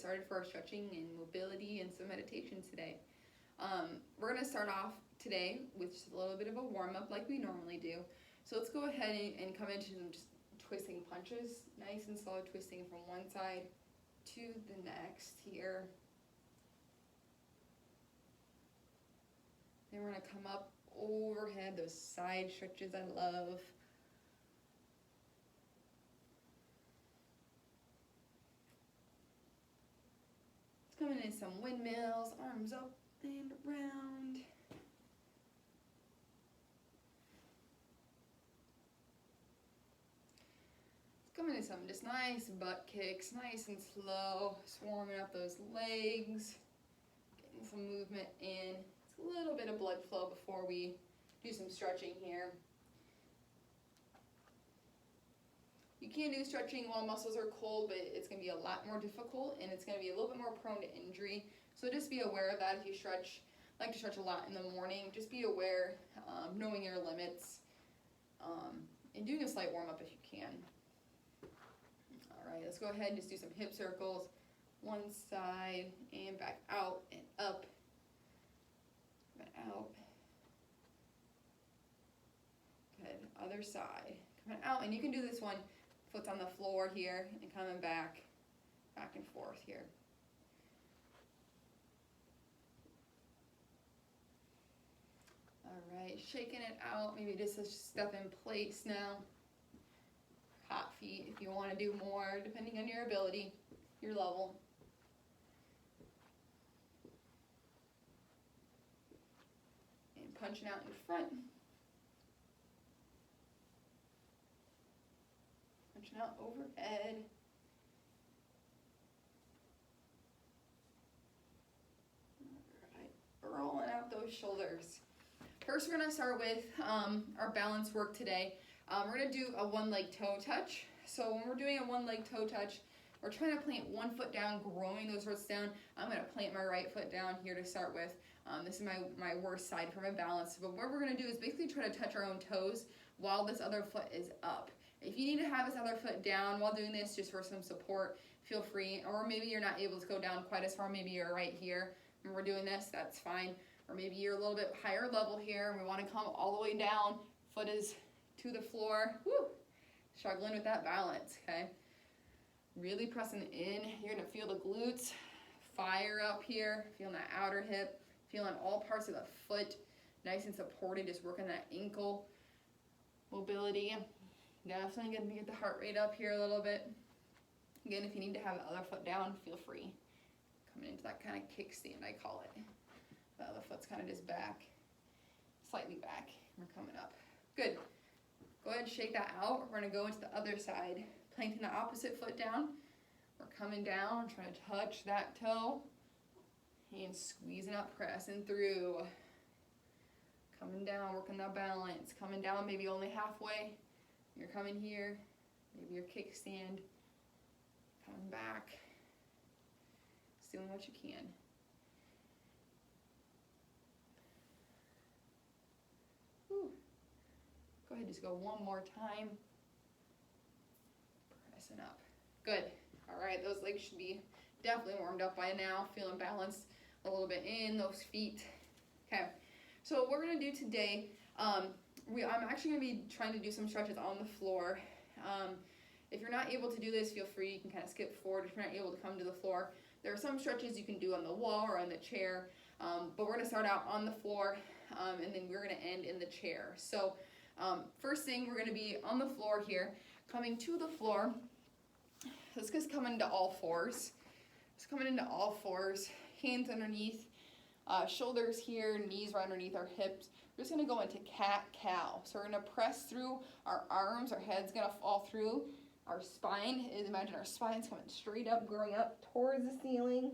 started for our stretching and mobility and some meditation today. We're going to start off today with just a little bit of a warm-up like we normally do. So let's go ahead and come into some just twisting punches, nice and slow, twisting from one side to the next here. Then we're going to come up overhead, those side stretches I love. Let's come into some windmills, arms up and around. Let's come into some just nice butt kicks, nice and slow, just warming up those legs, getting some movement in. A little bit of blood flow before we do some stretching here. You can do stretching while muscles are cold, but it's going to be a lot more difficult and it's going to be a little bit more prone to injury. So just be aware of that if you like to stretch a lot in the morning. Just be aware, knowing your limits, and doing a slight warm-up if you can. All right, let's go ahead and just do some hip circles. One side and back out and up. Out. Good. Other side. Coming out, and you can do this one. Foot's on the floor here and coming back and forth here. All right, shaking it out. Maybe just a step in place now. Hot feet if you want to do more, depending on your ability, your level. Punching out in front. Punching out overhead. All right, rolling out those shoulders. First, we're going to start with our balance work today. We're going to do a one leg toe touch. So when we're doing a one leg toe touch, we're trying to plant one foot down, growing those roots down. I'm going to plant my right foot down here to start with. This is my worst side for my balance. But what we're going to do is basically try to touch our own toes while this other foot is up. If you need to have this other foot down while doing this just for some support, feel free. Or maybe you're not able to go down quite as far. Maybe you're right here and we're doing this. That's fine. Or maybe you're a little bit higher level here and we want to come all the way down. Foot is to the floor. Woo! Struggling with that balance, okay? Really pressing in. You're going to feel the glutes fire up here. Feeling that outer hip. Feeling all parts of the foot nice and supported, just working that ankle mobility. Definitely going to get the heart rate up here a little bit. Again, if you need to have the other foot down, feel free. Coming into that kind of kickstand, I call it. The other foot's kind of just back, slightly back. We're coming up. Good. Go ahead and shake that out. We're going to go into the other side, planting the opposite foot down. We're coming down, trying to touch that toe. And squeezing up, pressing through. Coming down, working that balance. Coming down, maybe only halfway. You're coming here. Maybe your kickstand. Coming back. Just doing what you can. Whew. Go ahead, just go one more time. Pressing up. Good. All right, those legs should be definitely warmed up by now. Feeling balanced a little bit in those feet. Okay, so what we're going to do today, I'm actually going to be trying to do some stretches on the floor. If you're not able to do this, feel free. You can kind of skip forward if you're not able to come to the floor. There are some stretches you can do on the wall or on the chair, but we're going to start out on the floor, and then we're going to end in the chair. So first thing, we're going to be on the floor here, coming to the floor. Let's just come into all fours. Just coming into all fours. Hands underneath, shoulders here, knees right underneath our hips. We're just going to go into cat-cow. So we're going to press through our arms. Our head's going to fall through. Our spine, imagine our spine's coming straight up, growing up towards the ceiling.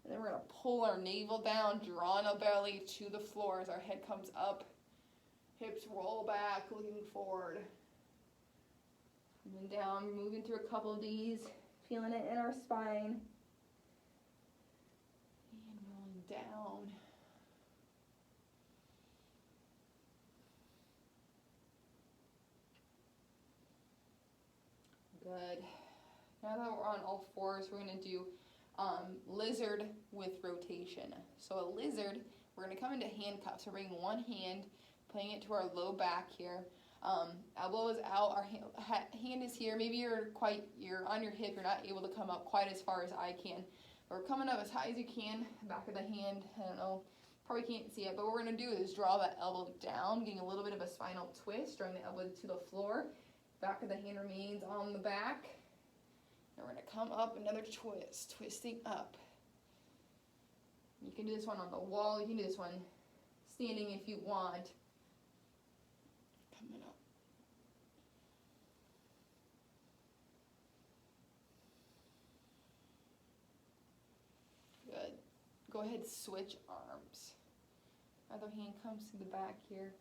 And then we're going to pull our navel down, drawing our belly to the floor as our head comes up. Hips roll back, looking forward. Coming down, moving through a couple of these, feeling it in our spine. Down. Good. Now that we're on all fours, we're going to do lizard with rotation. So a lizard, we're going to come into handcuffs. So bring one hand, putting it to our low back here. Elbow is out, our hand is here. Maybe you're on your hip, you're not able to come up quite as far as I can. But we're coming up as high as you can, back of the hand, I don't know, probably can't see it, but what we're going to do is draw that elbow down, getting a little bit of a spinal twist, drawing the elbow to the floor. Back of the hand remains on the back. And we're going to come up, another twist, twisting up. You can do this one on the wall, you can do this one standing if you want. Coming up. Good. Go ahead, switch arms. Other hand comes to the back here.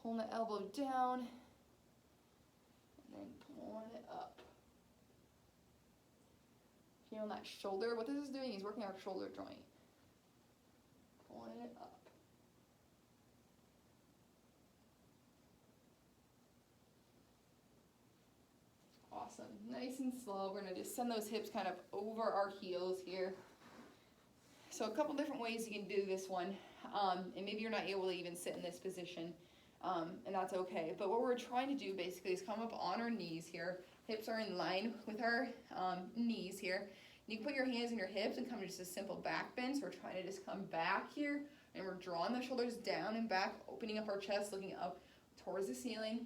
Pulling the elbow down. And then pulling it up. Feeling that shoulder. What this is doing is working our shoulder joint. Pulling it up. Awesome. Nice and slow. We're going to just send those hips kind of over our heels here. So a couple different ways you can do this one. And maybe you're not able to even sit in this position. And that's okay. But what we're trying to do basically is come up on our knees here. Hips are in line with our knees here. You can put your hands on your hips and come to just a simple back bend. So we're trying to just come back here. And we're drawing the shoulders down and back, opening up our chest, looking up towards the ceiling.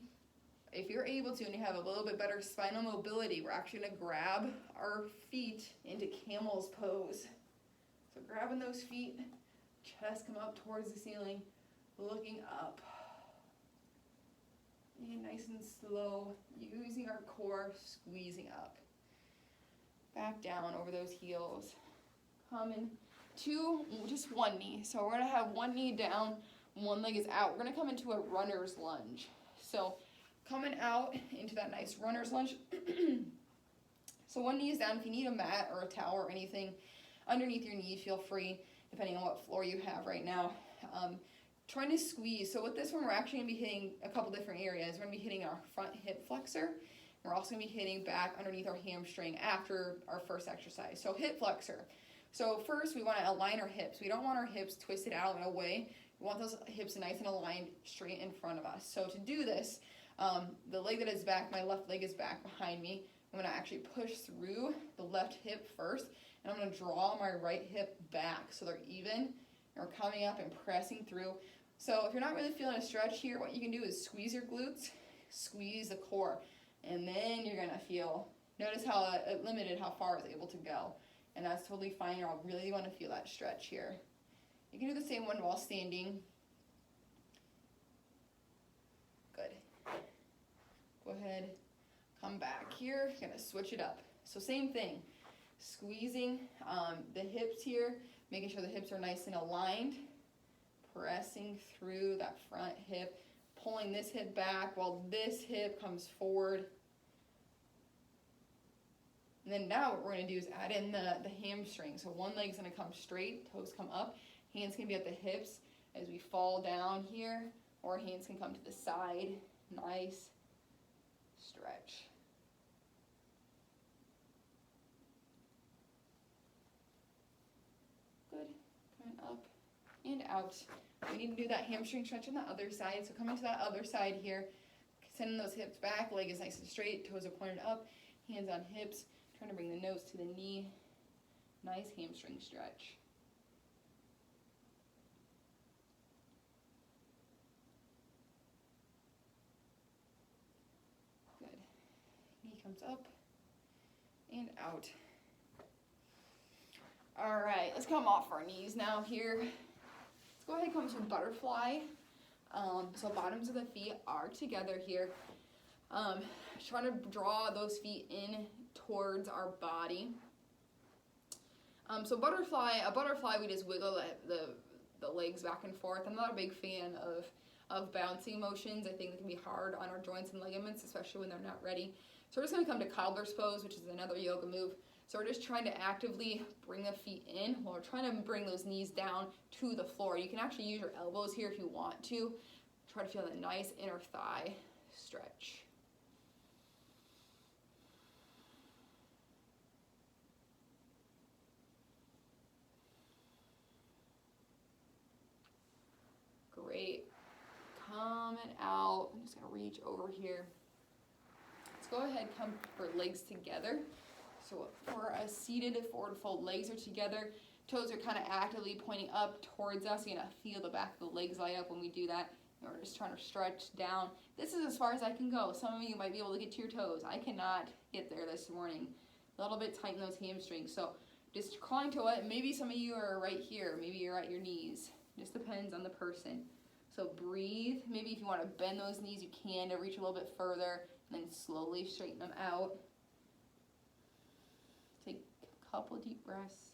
If you're able to and you have a little bit better spinal mobility, we're actually going to grab our feet into camel's pose. So grabbing those feet, chest come up towards the ceiling, looking up. And nice and slow, using our core, squeezing up. Back down over those heels. Coming to just one knee. So we're going to have one knee down, one leg is out. We're going to come into a runner's lunge. So coming out into that nice runner's lunge. So one knee is down. If you need a mat or a towel or anything underneath your knee, feel free, depending on what floor you have right now. Trying to squeeze. So with this one, we're actually going to be hitting a couple different areas. We're going to be hitting our front hip flexor. We're also going to be hitting back underneath our hamstring after our first exercise. So hip flexor. So first, we want to align our hips. We don't want our hips twisted out in a way. We want those hips nice and aligned straight in front of us. So to do this, the leg that is back, my left leg is back behind me. I'm going to actually push through the left hip first, and I'm going to draw my right hip back so they're even. And we're coming up and pressing through. So if you're not really feeling a stretch here, what you can do is squeeze your glutes, squeeze the core, and then you're going to feel, notice how it limited how far I was able to go. And that's totally fine. You'll really want to feel that stretch here. You can do the same one while standing. Good. Go ahead, come back here. You're going to switch it up. So same thing, squeezing the hips here, making sure the hips are nice and aligned, pressing through that front hip, pulling this hip back while this hip comes forward. And then now what we're going to do is add in the hamstring. So one leg's going to come straight, toes come up, hands can be at the hips as we fall down here, or hands can come to the side. Nice stretch. Good. Coming up and out. We need to do that hamstring stretch on the other side. So coming to that other side here, sending those hips back, leg is nice and straight, toes are pointed up, hands on hips, trying to bring the nose to the knee. Nice hamstring stretch. Good. Knee comes up and out. All right, let's come off our knees now here. Let's go ahead and come to butterfly. So bottoms of the feet are together here. Trying to draw those feet in towards our body. So a butterfly, we just wiggle the legs back and forth. I'm not a big fan of bouncing motions. I think it can be hard on our joints and ligaments, especially when they're not ready. So we're just going to come to cobbler's pose, which is another yoga move. So we're just trying to actively bring the feet in while we're trying to bring those knees down to the floor. You can actually use your elbows here if you want to. Try to feel that nice inner thigh stretch. coming out. I'm just gonna reach over here. Let's go ahead, come for legs together. So for a seated forward fold, legs are together, toes are kind of actively pointing up towards us. You're gonna feel the back of the legs light up when we do that. And we're just trying to stretch down. This is as far as I can go. Some of you might be able to get to your toes. I cannot get there this morning. A little bit tight in those hamstrings. So just crawling to it. Maybe some of you are right here. Maybe you're at your knees. Just depends on the person. So breathe. Maybe if you want to bend those knees, you can to reach a little bit further. And then slowly straighten them out. Take a couple deep breaths.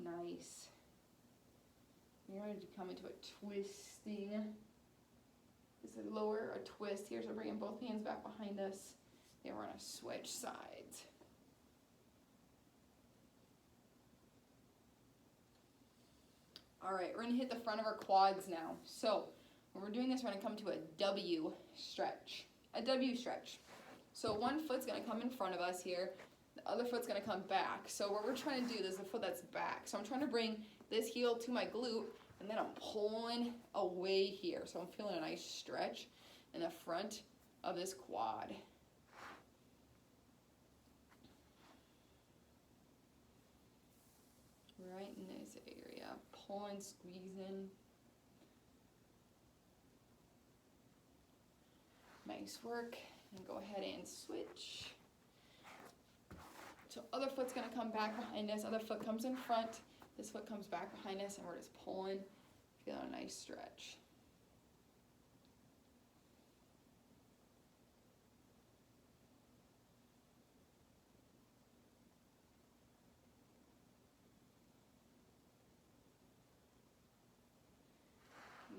Nice. You're going to come into a twisting. This is a twist here. So bringing both hands back behind us. Then we're going to switch sides. All right, we're going to hit the front of our quads now. So when we're doing this, we're going to come to a W stretch. A W stretch. So one foot's going to come in front of us here. The other foot's going to come back. So what we're trying to do, there's a foot that's back. So I'm trying to bring this heel to my glute, and then I'm pulling away here. So I'm feeling a nice stretch in the front of this quad. Right in this area. Pulling, squeezing. Nice work. And go ahead and switch. So other foot's going to come back behind us. Other foot comes in front. This foot comes back behind us, and we're just pulling. Feeling a nice stretch.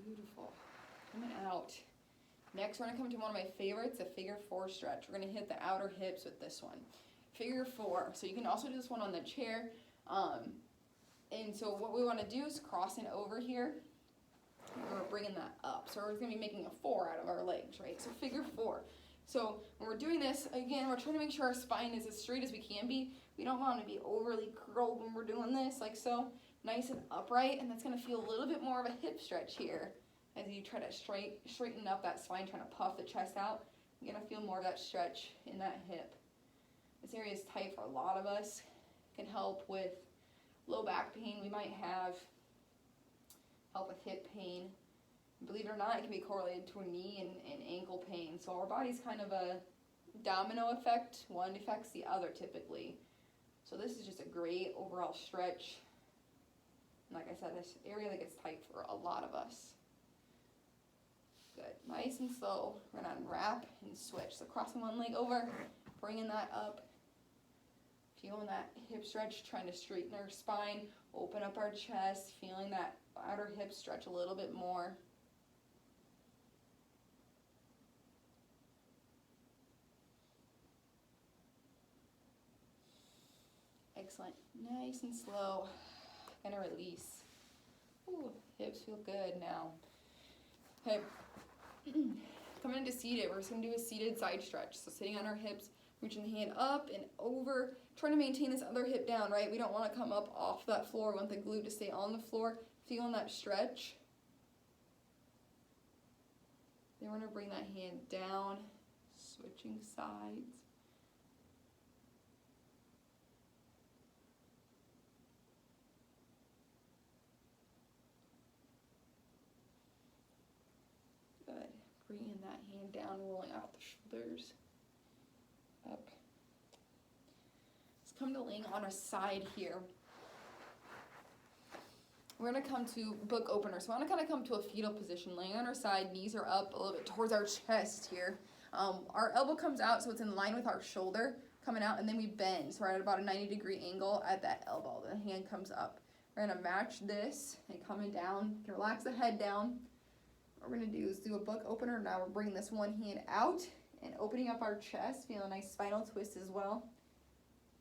Beautiful. Coming out. Next, we're going to come to one of my favorites, a figure 4 stretch. We're going to hit the outer hips with this one. Figure 4. So you can also do this one on the chair. And so what we want to do is crossing over here. And we're bringing that up. So we're going to be making a 4 out of our legs, right? So figure 4. So when we're doing this, again, we're trying to make sure our spine is as straight as we can be. We don't want to be overly curled when we're doing this, like so. Nice and upright, and that's going to feel a little bit more of a hip stretch here. As you try to straighten up that spine, trying to puff the chest out, you're going to feel more of that stretch in that hip. This area is tight for a lot of us. It can help with low back pain we might have, help with hip pain. Believe it or not, it can be correlated to a knee and ankle pain. So our body's kind of a domino effect. One affects the other typically. So this is just a great overall stretch. And like I said, this area that gets tight for a lot of us. Good. Nice and slow. We're going to unwrap and switch. So crossing one leg over, bringing that up. Feeling that hip stretch, trying to straighten our spine, open up our chest, feeling that outer hip stretch a little bit more. Excellent. Nice and slow. Gonna release. Ooh, hips feel good now. Okay. Coming into seated, we're just gonna do a seated side stretch. So sitting on our hips, reaching the hand up and over, trying to maintain this other hip down, right? We don't want to come up off that floor. We want the glute to stay on the floor. Feeling that stretch. Then we're gonna bring that hand down, switching sides. Good. Bringing that hand down, rolling out the shoulders. Up. Let's come to laying on our side here. We're going to come to book opener. So I want to kind of come to a fetal position, laying on our side, knees are up a little bit towards our chest here. Our elbow comes out, so it's in line with our shoulder coming out, and then we bend. So we're at about a 90-degree angle at that elbow. The hand comes up. We're going to match this and coming down. You can relax the head down. What we're going to do is do a book opener. Now we're bringing this one hand out and opening up our chest. Feel a nice spinal twist as well.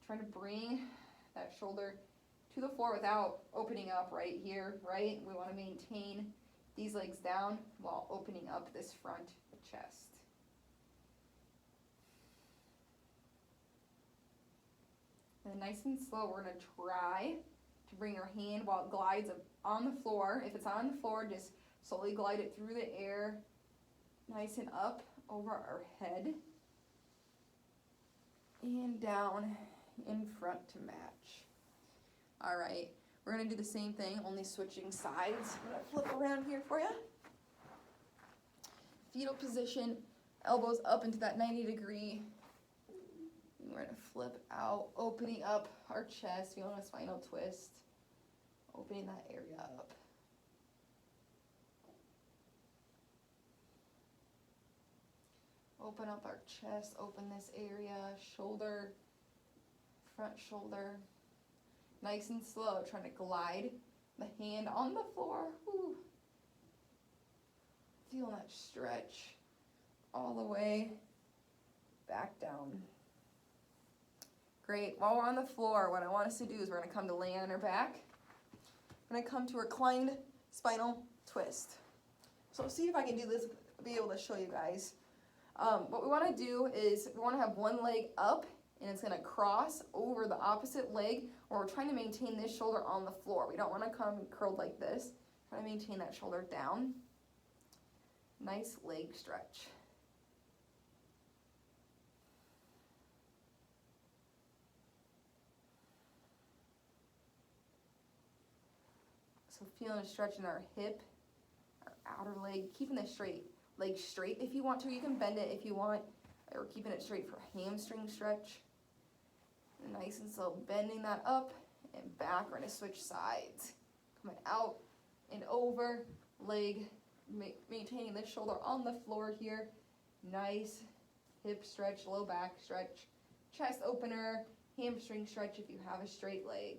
Trying to bring that shoulder to the floor without opening up right here, right? We want to maintain these legs down while opening up this front chest. And nice and slow, we're going to try to bring your hand while it glides on the floor. If it's on the floor, just Slowly glide it through the air, nice and up over our head, and down in front to match. All right, we're gonna do the same thing, only switching sides. I'm gonna flip around here for you. Fetal position, elbows up into that 90-degree. We're gonna flip out, opening up our chest, feeling a spinal twist, opening that area up. Open up our chest, open this area, shoulder, front shoulder. Nice and slow, trying to glide the hand on the floor. Whew. Feel that stretch all the way back down. Great. While we're on the floor, what I want us to do is we're going to come to lay on our back. We're going to come to reclined spinal twist. So see if I can do this, be able to show you guys. What we want to do is we want to have one leg up, and it's going to cross over the opposite leg, or we're trying to maintain this shoulder on the floor. We don't want to come curled like this. Try to maintain that shoulder down. Nice leg stretch. So feeling a stretch in our hip, our outer leg, keeping the leg straight if you want to. You can bend it if you want, or keeping it straight for hamstring stretch. Nice and slow, bending that up and back. We're going to switch sides. Coming out and over, leg, maintaining this shoulder on the floor here. Nice hip stretch, low back stretch, chest opener, hamstring stretch if you have a straight leg.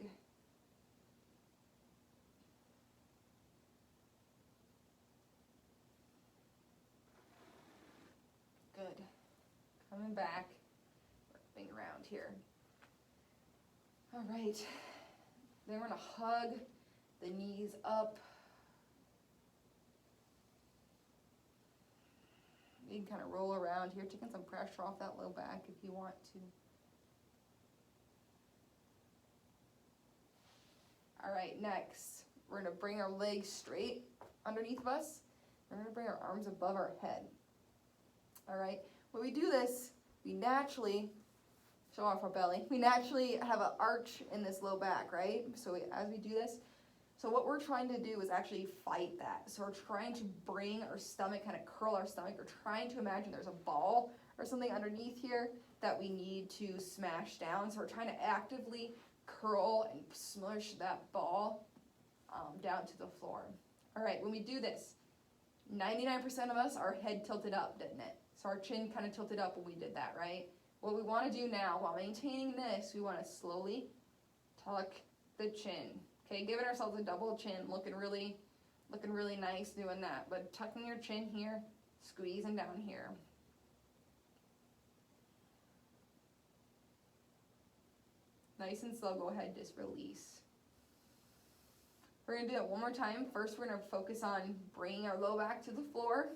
Good. Coming back, wrapping around here. All right, then we're gonna hug the knees up. You can kind of roll around here, taking some pressure off that low back if you want to. All right, next, we're gonna bring our legs straight underneath of us. We're gonna bring our arms above our head. All right, when we do this, we naturally show off our belly. We naturally have an arch in this low back, right? So as we do this, so what we're trying to do is actually fight that. So we're trying to bring our stomach, kind of curl our stomach. We're trying to imagine there's a ball or something underneath here that we need to smash down. So we're trying to actively curl and smush that ball down to the floor. All right, when we do this, 99% of us, our head tilted up, didn't it? So our chin kind of tilted up when we did that, right? What we want to do now, while maintaining this, we want to slowly tuck the chin. Okay, giving ourselves a double chin, looking really nice doing that. But tucking your chin here, squeezing down here. Nice and slow, go ahead, just release. We're going to do it one more time. First, we're going to focus on bringing our low back to the floor,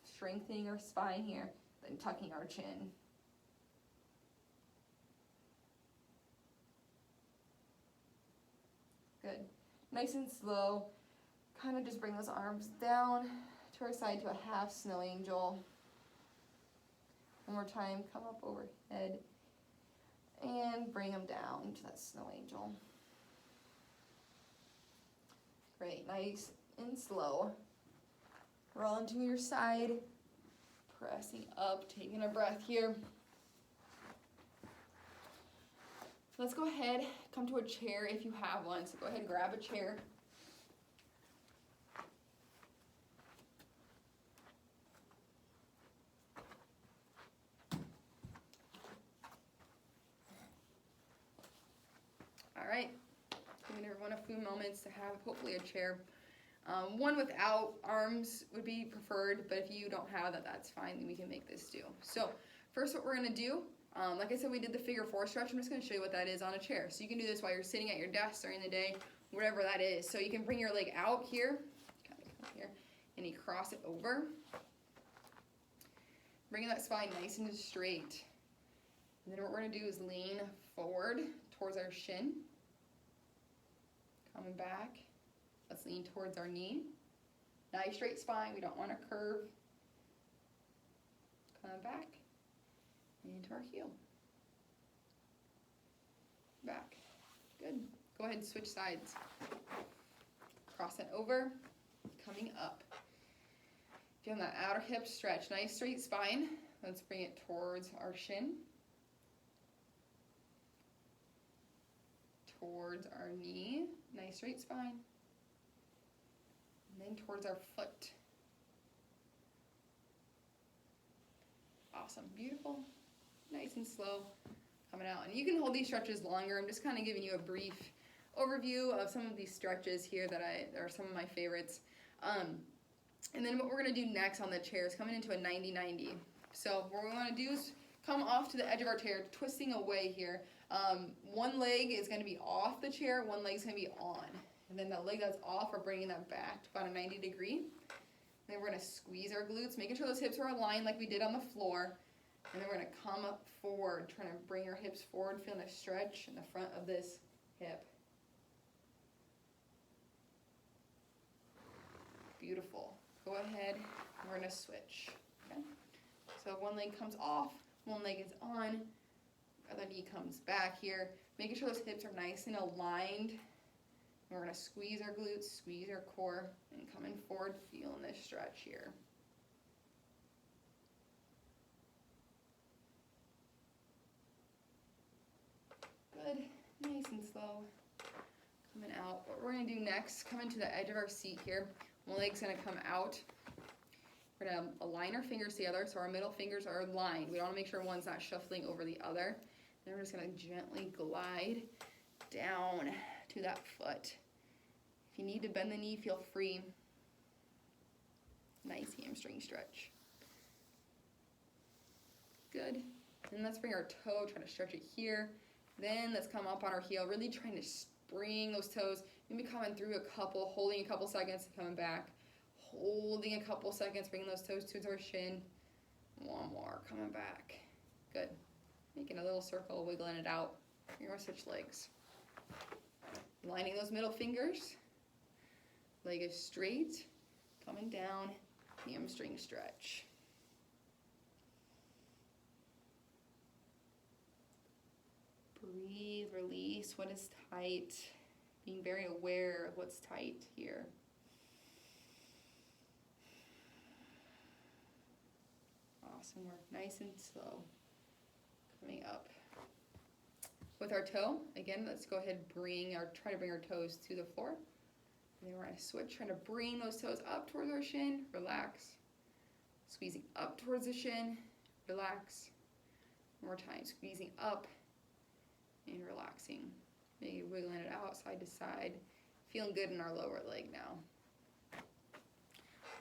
strengthening our spine here, then tucking our chin. Good. Nice and slow. Kind of just bring those arms down to our side to a half snow angel. One more time, come up overhead and bring them down to that snow angel. Great, nice and slow. Rolling to your side, pressing up, taking a breath here. Let's go ahead, come to a chair if you have one. So go ahead and grab a chair. All right, giving everyone a few moments to have hopefully a chair. One without arms would be preferred, but if you don't have that, that's fine. Then we can make this do. So first what we're gonna do, like I said, we did the figure 4 stretch. I'm just going to show you what that is on a chair. So you can do this while you're sitting at your desk during the day, whatever that is. So you can bring your leg out here, kind of come here, and you cross it over. Bringing that spine nice and straight. And then what we're going to do is lean forward towards our shin. Coming back. Let's lean towards our knee. Nice straight spine. We don't want to curve. Coming back into our heel. Back. Good. Go ahead and switch sides. Cross it over. Coming up. Feeling that outer hip stretch. Nice straight spine. Let's bring it towards our shin. Towards our knee. Nice straight spine. And then towards our foot. Awesome. Beautiful. Nice and slow. Coming out. And you can hold these stretches longer. I'm just kind of giving you a brief overview of some of these stretches here that are some of my favorites. And then what we're going to do next on the chair is coming into a 90-90. So what we want to do is come off to the edge of our chair, twisting away here. One leg is going to be off the chair, one leg is going to be on. And then the leg that's off, we're bringing that back to about a 90 degree. And then we're going to squeeze our glutes, making sure those hips are aligned like we did on the floor. And then we're going to come up forward, trying to bring our hips forward, feeling a stretch in the front of this hip. Beautiful. Go ahead, we're going to switch. Okay? So one leg comes off, one leg is on, other knee comes back here. Making sure those hips are nice and aligned. We're going to squeeze our glutes, squeeze our core, and coming forward, feeling this stretch here. Good. Nice and slow. Coming out. What we're going to do next, coming to the edge of our seat here. One leg's going to come out. We're going to align our fingers together so our middle fingers are aligned. We want to make sure one's not shuffling over the other. Then we're just going to gently glide down to that foot. If you need to bend the knee, feel free. Nice hamstring stretch. Good. And let's bring our toe, try to stretch it here. Then let's come up on our heel, really trying to spring those toes. Maybe coming through a couple, holding a couple seconds, and coming back. Holding a couple seconds, bringing those toes towards our shin. One more, coming back. Good. Making a little circle, wiggling it out. You're going to switch legs. Lining those middle fingers. Leg is straight. Coming down. Hamstring stretch. Breathe, release what is tight. Being very aware of what's tight here. Awesome work. Nice and slow. Coming up. With our toe, again, let's go ahead and try to bring our toes to the floor. And then we're going to switch, trying to bring those toes up towards our shin. Relax. Squeezing up towards the shin. Relax. One more time. Squeezing up and relaxing. Maybe wiggling it out side to side. Feeling good in our lower leg now.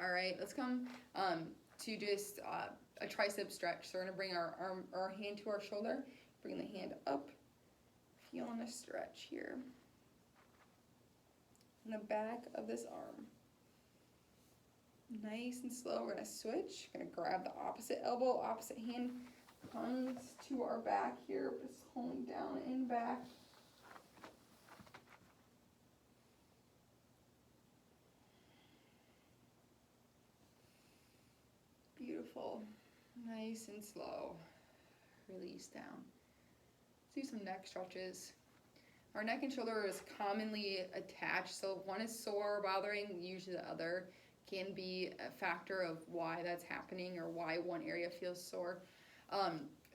All right, let's come to just a tricep stretch. So we're going to bring our hand to our shoulder. Bring the hand up. Feeling a stretch here. In the back of this arm. Nice and slow. We're going to switch. Going to grab the opposite elbow, opposite hand. Comes to our back here. Just holding down and back. Beautiful. Nice and slow. Release down. Let's do some neck stretches. Our neck and shoulder is commonly attached, so if one is sore or bothering, usually the other can be a factor of why that's happening or why one area feels sore.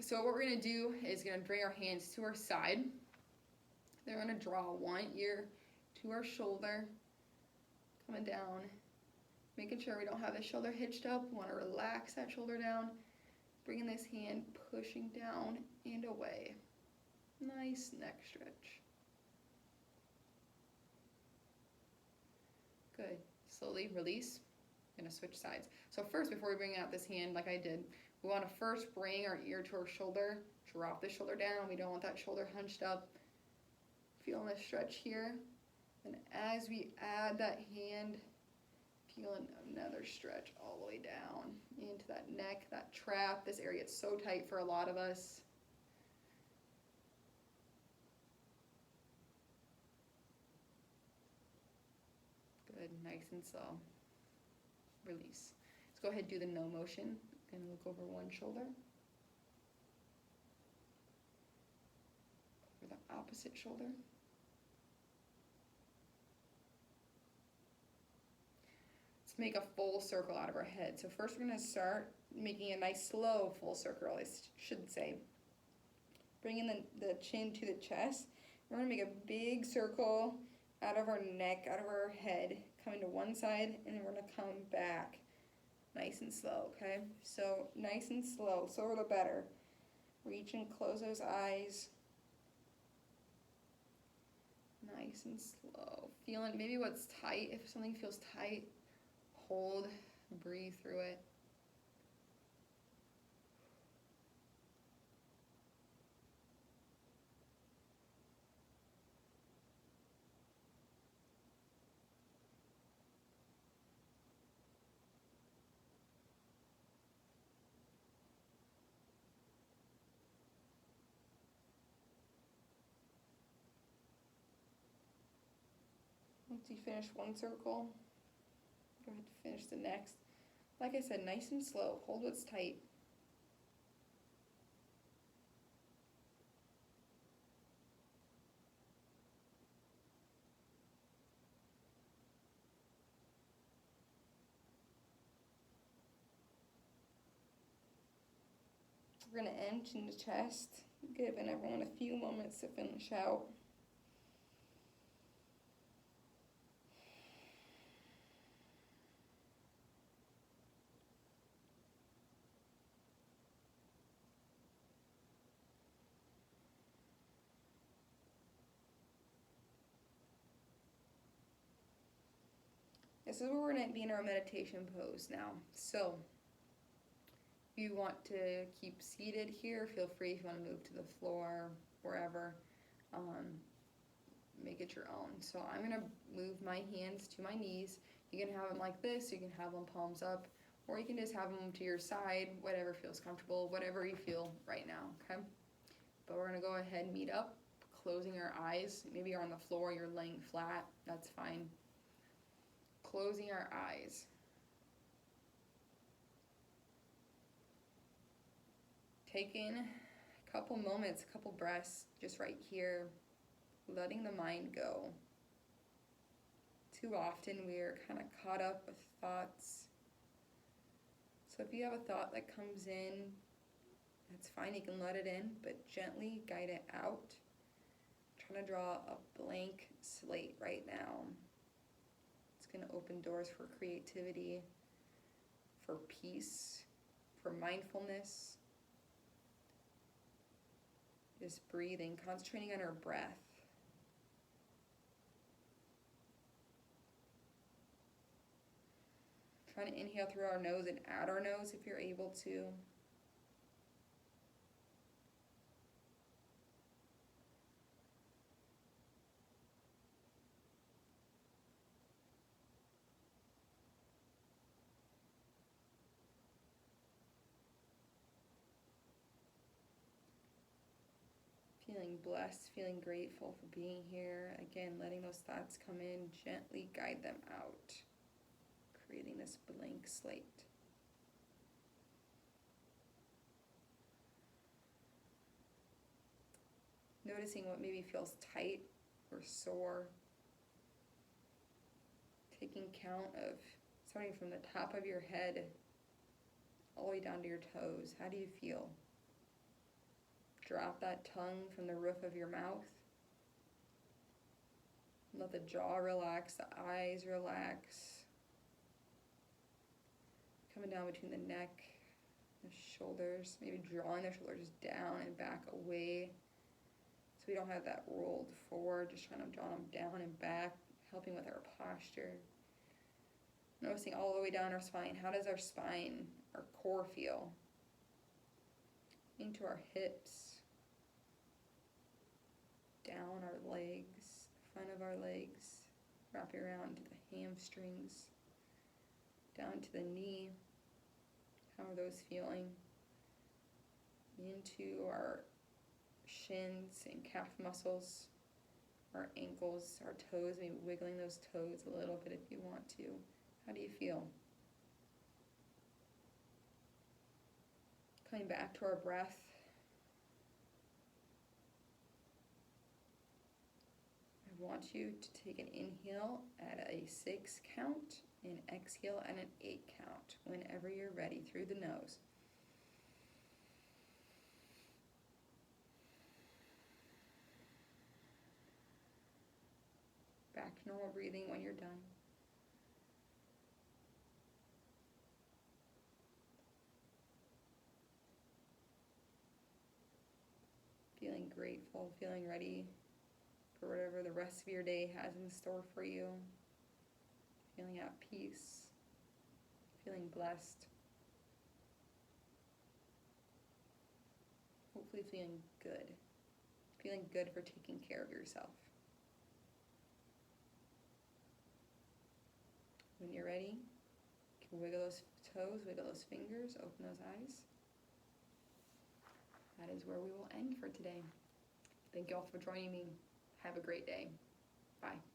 So what we're going to do is going to bring our hands to our side. Then we're going to draw one ear to our shoulder, coming down, making sure we don't have the shoulder hitched up. We want to relax that shoulder down, bringing this hand, pushing down and away. Nice neck stretch. Good. Slowly release. I'm going to switch sides. So first, before we bring out this hand like I did, we want to first bring our ear to our shoulder, drop the shoulder down. We don't want that shoulder hunched up. Feeling this stretch here. And as we add that hand, feeling another stretch all the way down into that neck, that trap. This area is so tight for a lot of us. Good, nice and slow. release. Let's go ahead and do the no motion. And look over one shoulder. Over the opposite shoulder. Let's make a full circle out of our head. So first we're going to start making a nice slow full circle, I should say. Bringing the chin to the chest. We're going to make a big circle out of our neck, out of our head, coming to one side, and then we're going to come back nice and slow, okay? So nice and slow, slower the better. Reach and close those eyes. Nice and slow. Feeling maybe what's tight. If something feels tight, hold, breathe through it. Once you finish one circle, go ahead to finish the next. Like I said, nice and slow. Hold what's tight. We're going to end in the chest, giving everyone a few moments to finish out. This is where we're going to be in our meditation pose now. So, if you want to keep seated here, feel free. If you want to move to the floor, wherever, make it your own. So I'm going to move my hands to my knees. You can have them like this, you can have them palms up, or you can just have them to your side, whatever feels comfortable, whatever you feel right now, okay? But we're going to go ahead and meet up, closing our eyes. Maybe you're on the floor, you're laying flat, that's fine. Closing our eyes. Taking a couple moments, a couple breaths, just right here, letting the mind go. Too often we are kind of caught up with thoughts. So if you have a thought that comes in, that's fine, you can let it in, but gently guide it out. I'm trying to draw a blank slate right now. It's going to open doors for creativity, for peace, for mindfulness. Just breathing, concentrating on our breath. Trying to inhale through our nose and out our nose if you're able to. Feeling blessed, feeling grateful for being here. Again, letting those thoughts come in, gently guide them out, creating this blank slate. Noticing what maybe feels tight or sore. Taking count of starting from the top of your head all the way down to your toes. How do you feel? Drop that tongue from the roof of your mouth. Let the jaw relax, the eyes relax. Coming down between the neck, the shoulders, maybe drawing the shoulders down and back away so we don't have that rolled forward, just trying to draw them down and back, helping with our posture. Noticing all the way down our spine. How does our spine, our core feel? Into our hips. Down our legs, front of our legs, wrapping around to the hamstrings, down to the knee. How are those feeling? Into our shins and calf muscles, our ankles, our toes, maybe wiggling those toes a little bit if you want to. How do you feel? Coming back to our breath. I want you to take an inhale at a 6 count and exhale at an 8 count whenever you're ready through the nose. Back to normal breathing when you're done. Feeling grateful, feeling ready for whatever the rest of your day has in store for you. Feeling at peace, feeling blessed. Hopefully feeling good. Feeling good for taking care of yourself. When you're ready, you can wiggle those toes, wiggle those fingers, open those eyes. That is where we will end for today. Thank you all for joining me. Have a great day. Bye.